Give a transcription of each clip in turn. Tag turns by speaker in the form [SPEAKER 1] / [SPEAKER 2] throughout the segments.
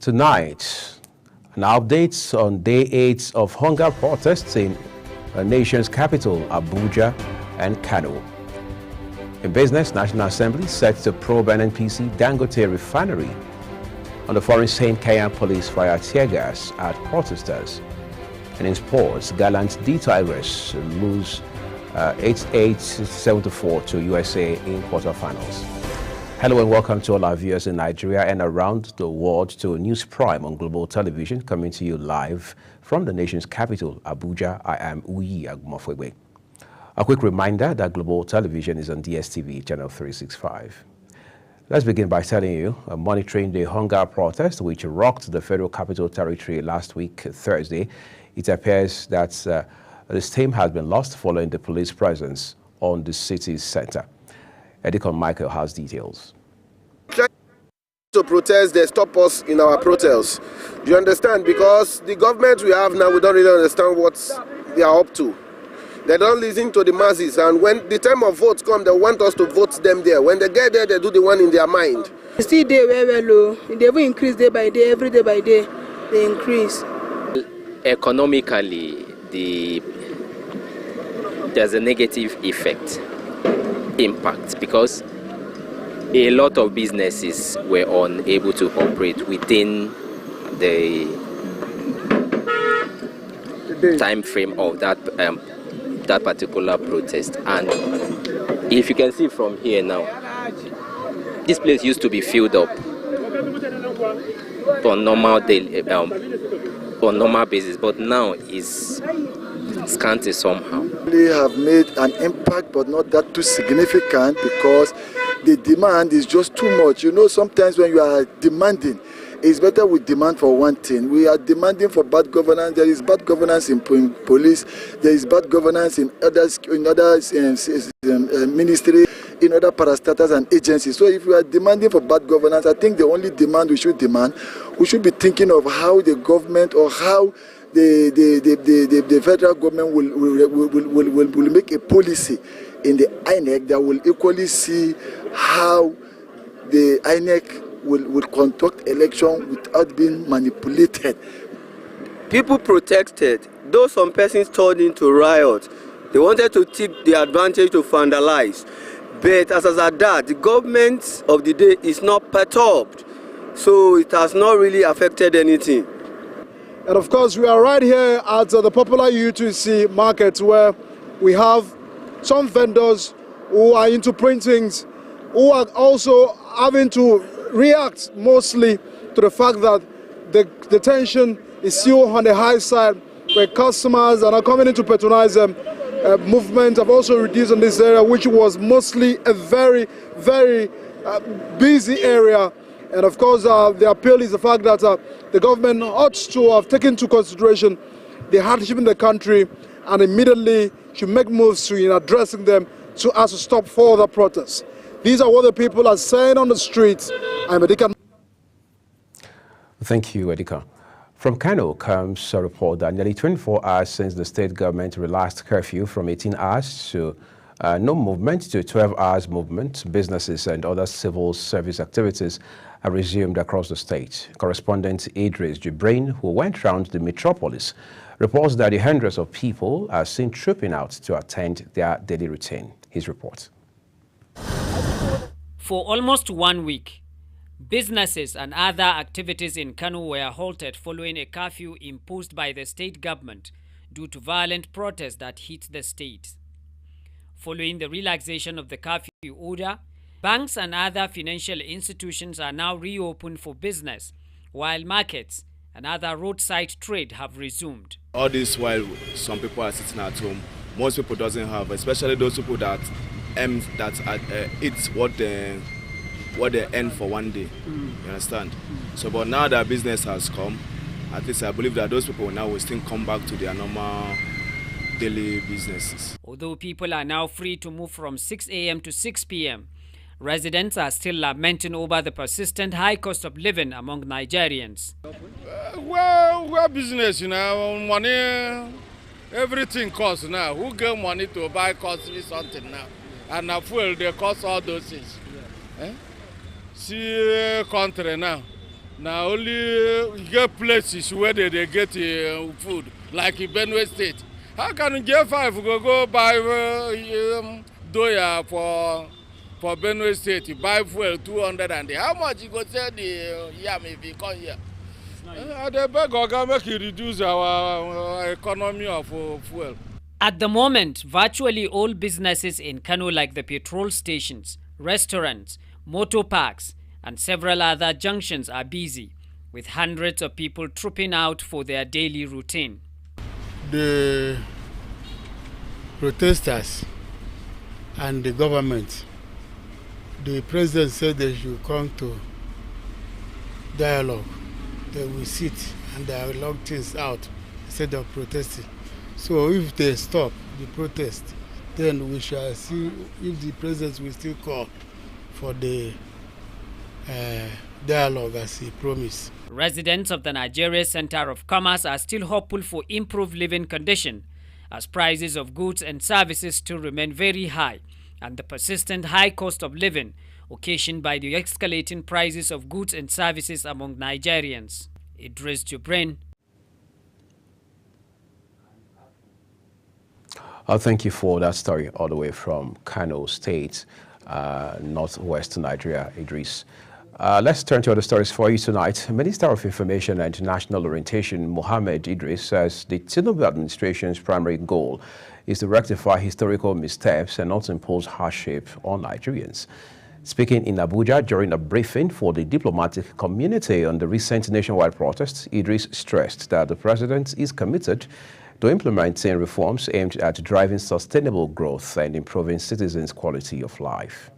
[SPEAKER 1] Tonight, an update on day 8 of hunger protests in the nation's capital, Abuja and Kano. In business, National Assembly set to probe NNPC Dangote refinery on the foreign saying Kenyan police fire tear gas at protesters. And in sports, gallant D Tigers lose 88-74 to USA in quarterfinals. Hello and welcome to all our viewers in Nigeria and around the world to News Prime on Global Television, coming to you live from the nation's capital, Abuja. I am Uyi Agumofwebe. A quick reminder that Global Television is on DSTV channel 365. Let's begin by telling you, monitoring the hunger protest which rocked the Federal Capital Territory last week, Thursday, it appears that the steam has been lost following the police presence on the city's center. Edicon Michael has details.
[SPEAKER 2] To protest, they stop us in our protests. Do you understand? Because the government we have now, we don't really understand what they are up to. They don't listen to the masses, and when the time of votes come, they want us to vote them there. When they get there, they do the one in their mind.
[SPEAKER 3] Still they very low. They will increase day by day, every day by day, they increase.
[SPEAKER 4] Economically, there's a negative impact because a lot of businesses were unable to operate within the time frame of that particular protest. And if you can see from here now, this place used to be filled up on normal basis, but now is scanty somehow.
[SPEAKER 5] They have made an impact, but not that too significant, because the demand is just too much. You know, sometimes when you are demanding, it's better we demand for one thing. We are demanding for bad governance. There is bad governance in police. There is bad governance in other ministry, in other parastatals and agencies. So if we are demanding for bad governance, I think the only demand we should be thinking of how the government or how the federal government will make a policy in the INEC that will equally see how the INEC will conduct election without being manipulated.
[SPEAKER 6] People protested, though some persons turned into riot. They wanted to take the advantage to vandalize. But as at that, the government of the day is not perturbed. So it has not really affected anything.
[SPEAKER 7] And of course, we are right here at the popular U2C market, where we have some vendors who are into printings, who are also having to react mostly to the fact that the tension is still on the high side, where customers are not coming in to patronize them. Movement have also reduced in this area, which was mostly a very, very busy area. And of course, the appeal is the fact that the government ought to have taken into consideration the hardship in the country and immediately should make moves in addressing them so as to stop further protests. These are what the people are saying on the streets. I'm Edika.
[SPEAKER 1] Thank you, Edika. From Kano comes a report that nearly 24 hours since the state government relaxed curfew from 18 hours to no movement to 12 hours movement, businesses and other civil service activities are resumed across the state. Correspondent Idris Jibrain, who went round the metropolis, reports that the hundreds of people are seen trooping out to attend their daily routine. His report.
[SPEAKER 8] For almost 1 week, businesses and other activities in Kano were halted following a curfew imposed by the state government due to violent protests that hit the state. Following the relaxation of the curfew order, banks and other financial institutions are now reopened for business, while markets and other roadside trade have resumed.
[SPEAKER 9] All this while some people are sitting at home, most people doesn't have, especially those people that it's what they earn for one day. You understand? So, but now that business has come, at least I believe that those people now will still come back to their normal daily businesses.
[SPEAKER 8] Although people are now free to move from 6 a.m. to 6 p.m., residents are still lamenting over the persistent high cost of living among Nigerians.
[SPEAKER 10] Well, business, you know, money, everything costs now. Who get money to buy costly something now? And fuel, they cost all those things. See country now. Now only get places where they get food, like in Benue State. How can J5 go buy doya for Benue State? You buy fuel 200 and how much you go sell the yam if you come here? They beg Oga make you reduce our economy of fuel.
[SPEAKER 8] At the moment, virtually all businesses in Kano, like the petrol stations, restaurants, motor parks, and several other junctions are busy, with hundreds of people trooping out for their daily routine.
[SPEAKER 11] The protesters and the government, the president said they should come to dialogue. They will sit and dialogue things out instead of protesting. So if they stop the protest, then we shall see if the president will still call for the dialogue as he promised.
[SPEAKER 8] Residents of the Nigeria Center of Commerce are still hopeful for improved living conditions, as prices of goods and services still remain very high, and the persistent high cost of living occasioned by the escalating prices of goods and services among Nigerians. Idris Jubrin.
[SPEAKER 1] Thank you for that story all the way from Kano State, northwest Nigeria, Idris. Let's turn to other stories for you tonight. Minister of Information and International Orientation, Mohammed Idris, says the Tinubu administration's primary goal is to rectify historical missteps and not impose hardship on Nigerians. Speaking in Abuja during a briefing for the diplomatic community on the recent nationwide protests, Idris stressed that the president is committed to implementing reforms aimed at driving sustainable growth and improving citizens' quality of life.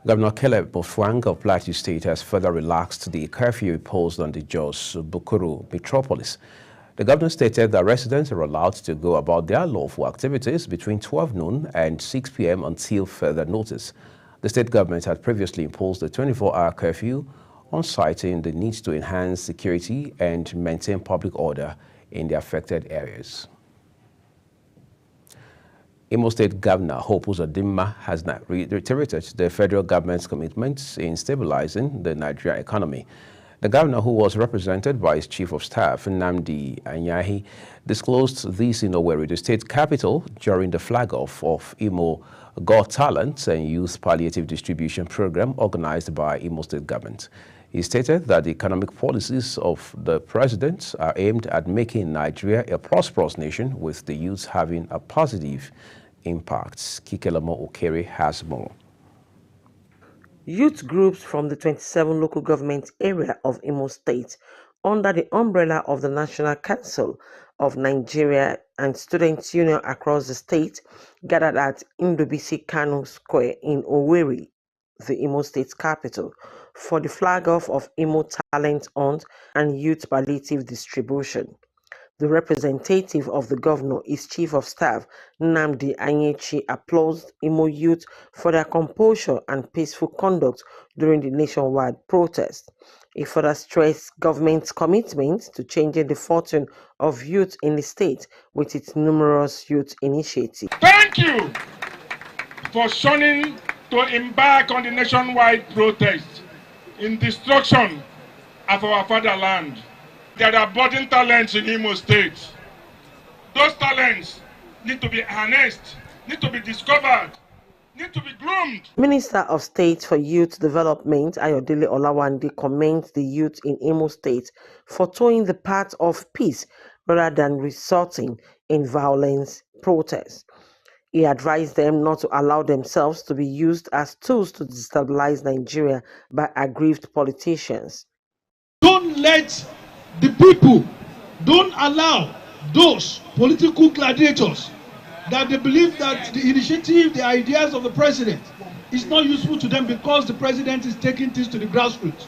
[SPEAKER 1] Governor Caleb Bofwang of Plateau State has further relaxed the curfew imposed on the Jos-Bukuru metropolis. The governor stated that residents are allowed to go about their lawful activities between 12 noon and 6 p.m. until further notice. The state government had previously imposed a 24-hour curfew on citing the need to enhance security and maintain public order in the affected areas. Imo State Governor Hope Uzodimma has reiterated the federal government's commitments in stabilizing the Nigerian economy. The governor, who was represented by his chief of staff, Nnamdi Anyahi, disclosed this in Owerri, the state capital, during the flag-off of Imo Got Talent and Youth Palliative Distribution Program organized by Imo State government. He stated that the economic policies of the president are aimed at making Nigeria a prosperous nation, with the youth having a positive impact. Kikelamo Okere has more.
[SPEAKER 12] Youth groups from the 27 local government area of Imo State, under the umbrella of the National Council of Nigeria and Students' Union across the state, gathered at Ndubisi Kanu Square in Owerri, the Imo State capital, for the flag-off of Imo Talent Hunt and Youth Palliative Distribution. The representative of the governor, his chief of staff, Nnamdi Anyachi, applauded Imo youth for their composure and peaceful conduct during the nationwide protest. He further stressed government's commitment to changing the fortune of youth in the state with its numerous youth initiatives.
[SPEAKER 13] Thank you for shunning to embark on the nationwide protest in destruction of our fatherland. There are budding talents in Imo State. Those talents need to be harnessed, need to be discovered, need to be groomed.
[SPEAKER 12] Minister of State for Youth Development, Ayodele Olawande, commends the youth in Imo State for towing the path of peace rather than resorting in violence protests. He advised them not to allow themselves to be used as tools to destabilize Nigeria by aggrieved politicians.
[SPEAKER 14] Don't let the people, don't allow those political gladiators that they believe that the initiative, the ideas of the president is not useful to them because the president is taking things to the grassroots.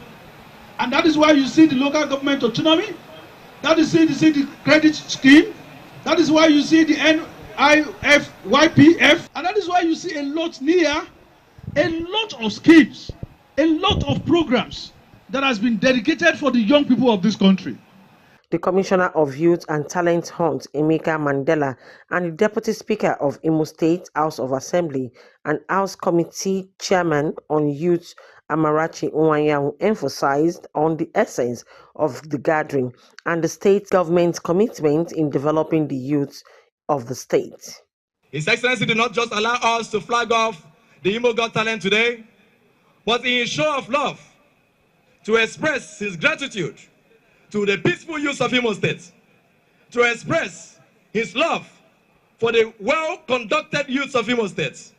[SPEAKER 14] And that is why you see the local government autonomy, that is why you see the credit scheme, that is why you see the NIF, YPF, and that is why you see a lot of schemes, a lot of programs that has been dedicated for the young people of this country.
[SPEAKER 12] The Commissioner of Youth and Talent Hunt, Emeka Mandela, and the Deputy Speaker of Imo State House of Assembly and House Committee Chairman on Youth Amarachi Nwanyahu emphasized on the essence of the gathering and the state government's commitment in developing the youth of the state.
[SPEAKER 15] His Excellency did not just allow us to flag off the Imo Got Talent today, but in show of love, to express his gratitude to the peaceful youth of Imo State, to express his love for the well-conducted youths of Imo State,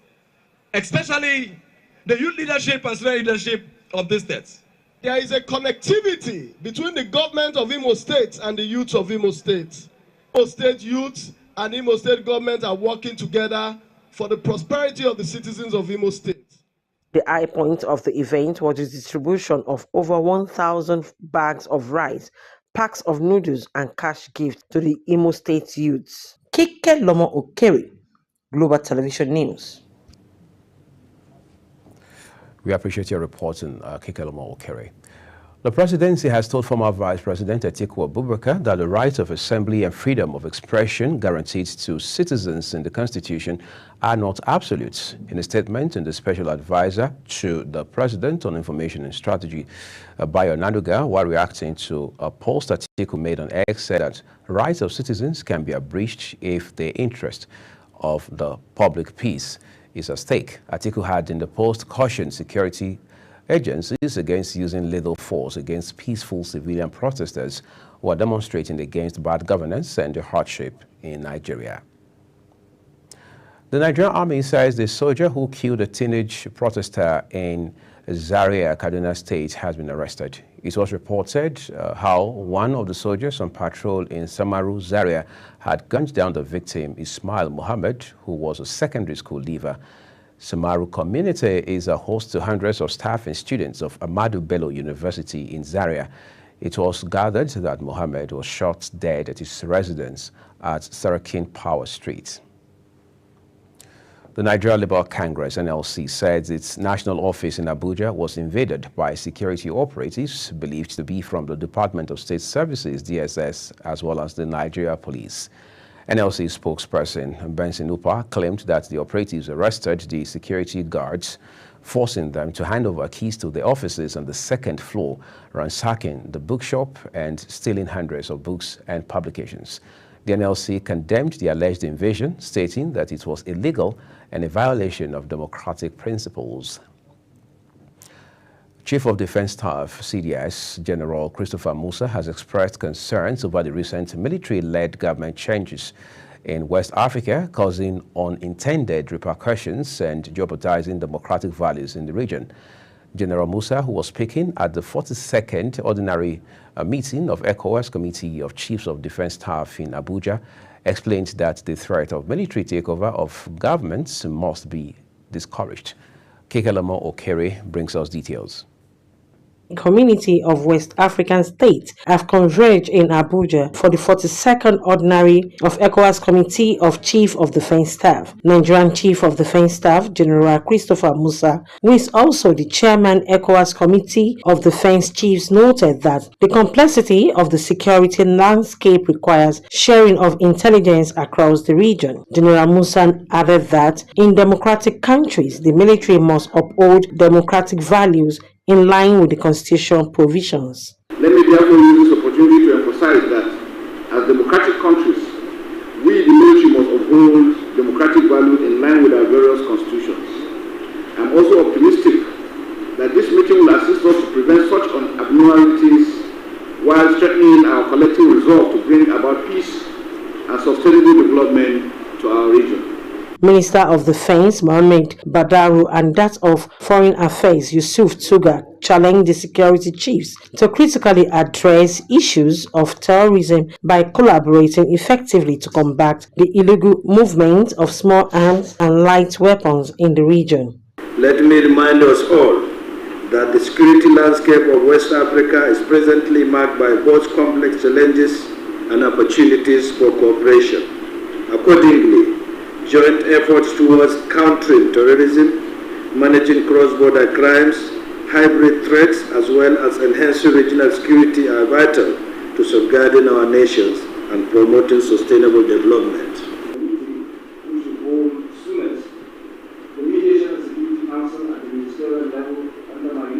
[SPEAKER 15] especially the youth leadership and student leadership of this state.
[SPEAKER 16] There is a connectivity between the government of Imo State and the youth of Imo State. Imo State youth and Imo State government are working together for the prosperity of the citizens of Imo State.
[SPEAKER 12] The high point of the event was the distribution of over 1,000 bags of rice, packs of noodles, and cash gifts to the Imo State youths. Kike Lomo Okere, Global Television News.
[SPEAKER 1] We appreciate your reporting, Kike Lomo Okere. The presidency has told former Vice President Atiku Abubakar that the right of assembly and freedom of expression guaranteed to citizens in the Constitution are not absolute. In a statement, the special advisor to the President on Information and Strategy, Bayo Nanuga, while reacting to a post Atiku made on X, said that rights of citizens can be abridged if the interest of the public peace is at stake. Atiku had in the post cautioned security agencies against using lethal force against peaceful civilian protesters who are demonstrating against bad governance and the hardship in Nigeria. The Nigerian Army says the soldier who killed a teenage protester in Zaria, Kaduna State, has been arrested. It was reported how one of the soldiers on patrol in Samaru, Zaria, had gunned down the victim, Ismail Mohammed, who was a secondary school leaver. Samaru community is a host to hundreds of staff and students of Ahmadu Bello University in Zaria. It was gathered that Mohammed was shot dead at his residence at Sarakin Power Street. The Nigeria Labour Congress, NLC, said its national office in Abuja was invaded by security operatives believed to be from the Department of State Services, DSS, as well as the Nigeria Police. NLC spokesperson Benson Upa claimed that the operatives arrested the security guards, forcing them to hand over keys to the offices on the second floor, ransacking the bookshop and stealing hundreds of books and publications. The NLC condemned the alleged invasion, stating that it was illegal and a violation of democratic principles. Chief of Defense Staff, CDS, General Christopher Musa, has expressed concerns over the recent military-led government changes in West Africa, causing unintended repercussions and jeopardizing democratic values in the region. General Musa, who was speaking at the 42nd Ordinary Meeting of ECOWAS Committee of Chiefs of Defense Staff in Abuja, explained that the threat of military takeover of governments must be discouraged. Kekelamo Okere brings us details.
[SPEAKER 12] Community of West African states have converged in Abuja for the 42nd Ordinary of ECOWAS Committee of Chief of Defense Staff. Nigerian Chief of Defense Staff, General Christopher Musa, who is also the Chairman ECOWAS Committee of Defense Chiefs, noted that the complexity of the security landscape requires sharing of intelligence across the region. General Musa added that in democratic countries, the military must uphold democratic values in line with the Constitution provisions.
[SPEAKER 17] Let me therefore use this opportunity to emphasize that as democratic countries, we, the military, must uphold democratic values in line with our various constitutions. I'm also optimistic that this meeting will assist us to prevent such abnormalities while strengthening our collective resolve to bring about peace and sustainable development to our region.
[SPEAKER 12] Minister of Defense Mohammed Badaru and that of Foreign Affairs Yusuf Tuga challenged the security chiefs to critically address issues of terrorism by collaborating effectively to combat the illegal movement of small arms and light weapons in the region.
[SPEAKER 17] Let me remind us all that the security landscape of West Africa is presently marked by both complex challenges and opportunities for cooperation. Accordingly, joint efforts towards countering terrorism, managing cross-border crimes, hybrid threats, as well as enhancing regional security are vital to safeguarding our nations and promoting sustainable development. The mediation and security council at the ministerial level under my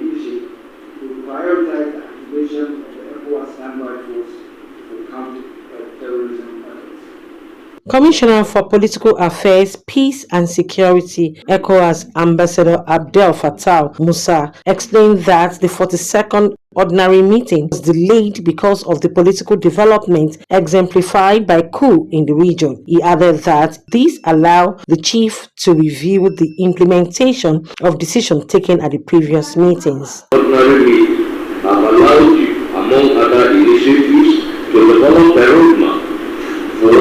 [SPEAKER 12] Commissioner for Political Affairs, Peace and Security, ECOWAS Ambassador Abdel Fattah Musa, explained that the 42nd ordinary meeting was delayed because of the political development exemplified by coup in the region. He added that these allow the chief to review the implementation of decisions taken at the previous meetings.
[SPEAKER 18] Ordinary meetings have allowed you, among other initiatives, to develop a roadmap for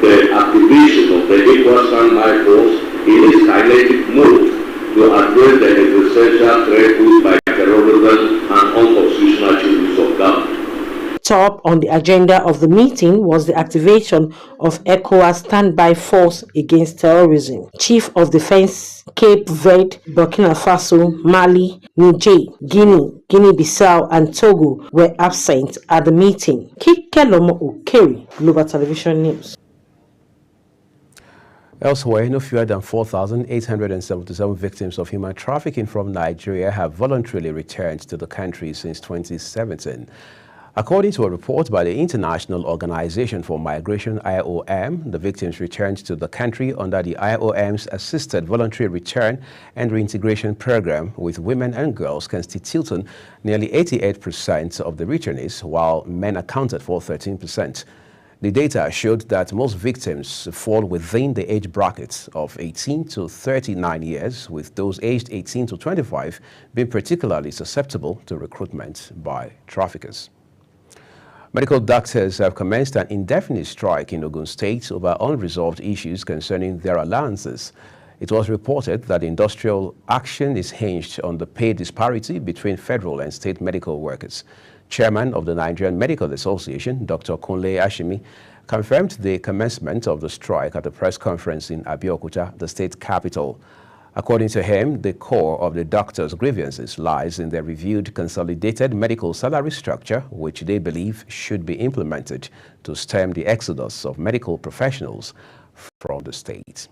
[SPEAKER 18] the activation of the ECOWAS standby force in its kinetic mode to address the existential threat posed by terrorism and unconstitutional changes of government.
[SPEAKER 12] Top on the agenda of the meeting was the activation of ECOWAS standby force against terrorism. Chief of Defense Cape Verde, Burkina Faso, Mali, Niger, Guinea-Bissau and Togo were absent at the meeting. Kikelomo Okeri, Global Television News.
[SPEAKER 1] Elsewhere, no fewer than 4,877 victims of human trafficking from Nigeria have voluntarily returned to the country since 2017. According to a report by the International Organization for Migration, IOM, the victims returned to the country under the IOM's Assisted Voluntary Return and Reintegration Program, with women and girls constituting nearly 88% of the returnees, while men accounted for 13%. The data showed that most victims fall within the age brackets of 18 to 39 years, with those aged 18 to 25 being particularly susceptible to recruitment by traffickers. Medical doctors have commenced an indefinite strike in Ogun State over unresolved issues concerning their allowances. It was reported that industrial action is hinged on the pay disparity between federal and state medical workers. Chairman of the Nigerian Medical Association, Dr. Kunle Ashimi, confirmed the commencement of the strike at a press conference in Abeokuta, the state capital. According to him, the core of the doctors' grievances lies in their reviewed consolidated medical salary structure, which they believe should be implemented to stem the exodus of medical professionals from the state.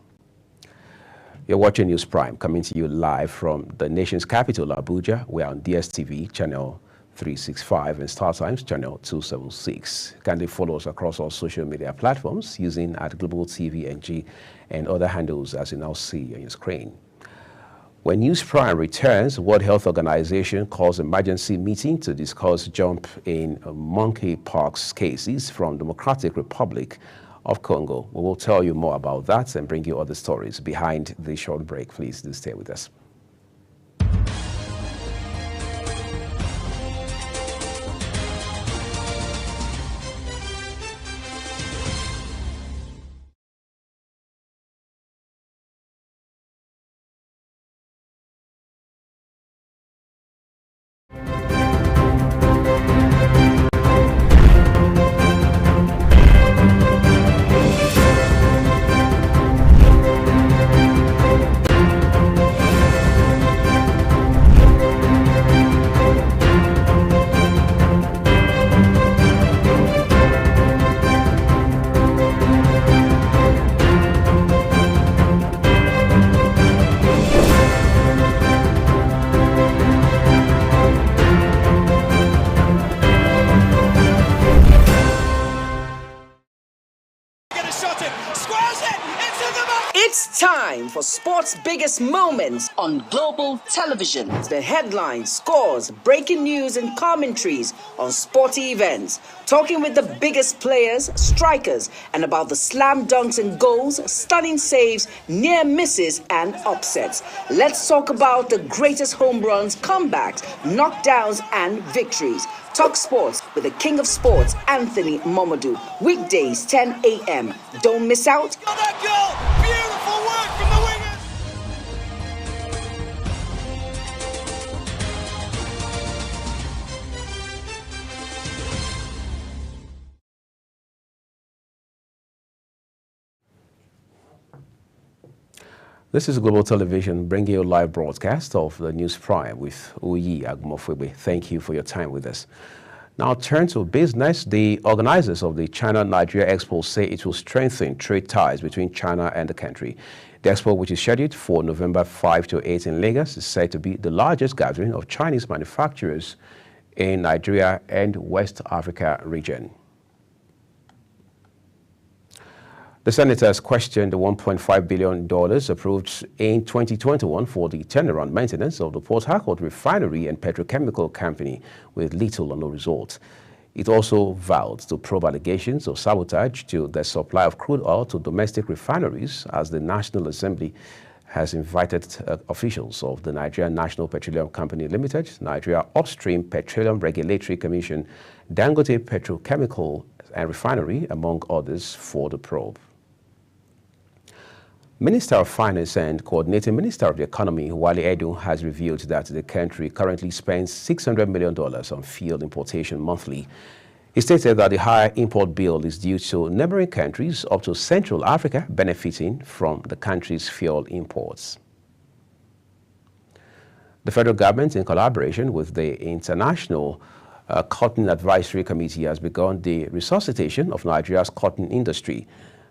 [SPEAKER 1] You're watching News Prime, coming to you live from the nation's capital, Abuja. We're on DSTV, channel 365 and StarTimes, channel 276. Kindly follow us across all social media platforms using @GlobalTVNG and other handles as you now see on your screen. When News Prime returns, World Health Organization calls emergency meeting to discuss jump in monkeypox cases from Democratic Republic of Congo. We will tell you more about that and bring you other stories behind the short break. Please do stay with us.
[SPEAKER 19] It's time for sports' biggest moments on Global Television. The headlines, scores, breaking news and commentaries on sporty events. Talking with the biggest players, strikers, and about the slam dunks and goals, stunning saves, near misses and upsets. Let's talk about the greatest home runs, comebacks, knockdowns and victories. Talk sports with the king of sports, Anthony Momodu. Weekdays, 10 a.m. Don't miss out.
[SPEAKER 20] Beautiful work from the wingers.
[SPEAKER 1] This is Global Television bringing you a live broadcast of the News Prime with Uyi Agmofwebe. Thank you for your time with us. Now turn to business. The organizers of the China-Nigeria Expo say it will strengthen trade ties between China and the country. The expo, which is scheduled for November 5 to 8 in Lagos, is said to be the largest gathering of Chinese manufacturers in Nigeria and West Africa region. The senators questioned the $1.5 billion approved in 2021 for the turnaround maintenance of the Port Harcourt refinery and petrochemical company with little or no result. It also vowed to probe allegations of sabotage to the supply of crude oil to domestic refineries, as the National Assembly has invited officials of the Nigerian National Petroleum Company Limited, Nigeria Upstream Petroleum Regulatory Commission, Dangote Petrochemical and Refinery, among others, for the probe. Minister of Finance and Coordinating Minister of the Economy, Wale Edun, has revealed that the country currently spends $600 million on fuel importation monthly. He stated that the higher import bill is due to neighboring countries up to Central Africa benefiting from the country's fuel imports. The federal government, in collaboration with the International Cotton Advisory Committee, has begun the resuscitation of Nigeria's cotton industry.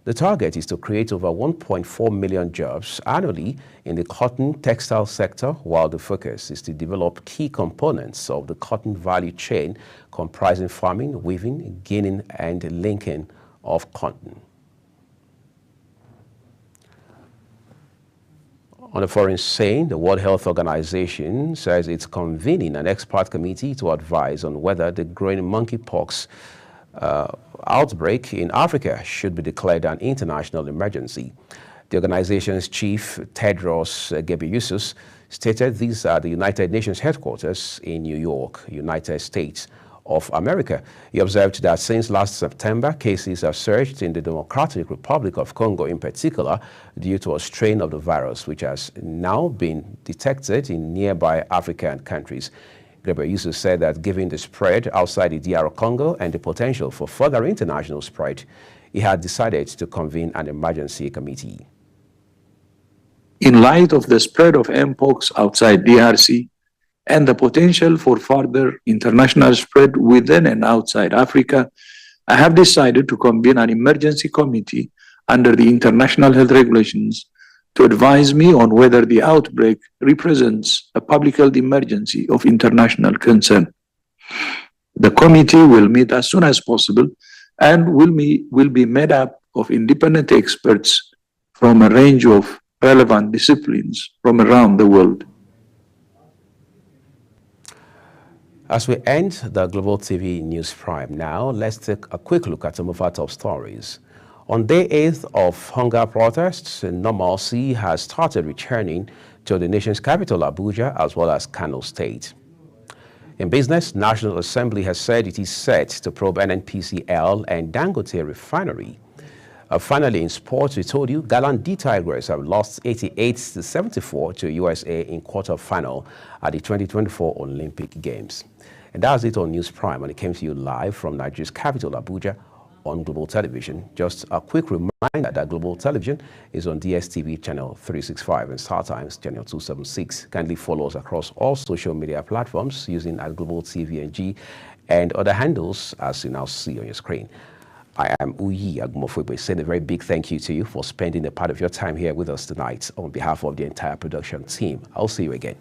[SPEAKER 1] The target is to create over 1.4 million jobs annually in the cotton textile sector, while the focus is to develop key components of the cotton value chain comprising farming, weaving, ginning, and linking of cotton. On the foreign scene, the World Health Organization says it's convening an expert committee to advise on whether the growing monkeypox outbreak in Africa should be declared an international emergency. The organization's chief, Tedros Ghebreyesus, stated these are the United Nations headquarters in New York, United States of America. He observed that since last September, cases have surged in the Democratic Republic of Congo in particular due to a strain of the virus, which has now been detected in nearby African countries. Ghebreyesus said that given the spread outside the DR Congo and the potential for further international spread, he had decided to convene an emergency committee.
[SPEAKER 21] In light of the spread of Mpox outside DRC and the potential for further international spread within and outside Africa, I have decided to convene an emergency committee under the international health regulations to advise me on whether the outbreak represents a public health emergency of international concern. The committee will meet as soon as possible and will be made up of independent experts from a range of relevant disciplines from around the world.
[SPEAKER 1] As we end the Global TV News Prime now, let's take a quick look at some of our top stories. On day 8th of hunger protests, normalcy has started returning to the nation's capital, Abuja, as well as Kano State. In business, National Assembly has said it is set to probe NNPCL and Dangote Refinery. Finally, in sports, we told you Gallant D Tigers have lost 88-74 to USA in quarter-final at the 2024 Olympic Games. And that's it on News Prime, and it came to you live from Nigeria's capital, Abuja, on Global Television. Just a quick reminder that Global Television is on DSTV channel 365 and StarTimes channel 276. Kindly follow us across all social media platforms using @Global TVNG and other handles as you now see on your screen. I am Uyi Agumofwebe, saying a very big thank you to you for spending a part of your time here with us tonight. On behalf of the entire production team, I'll see you again.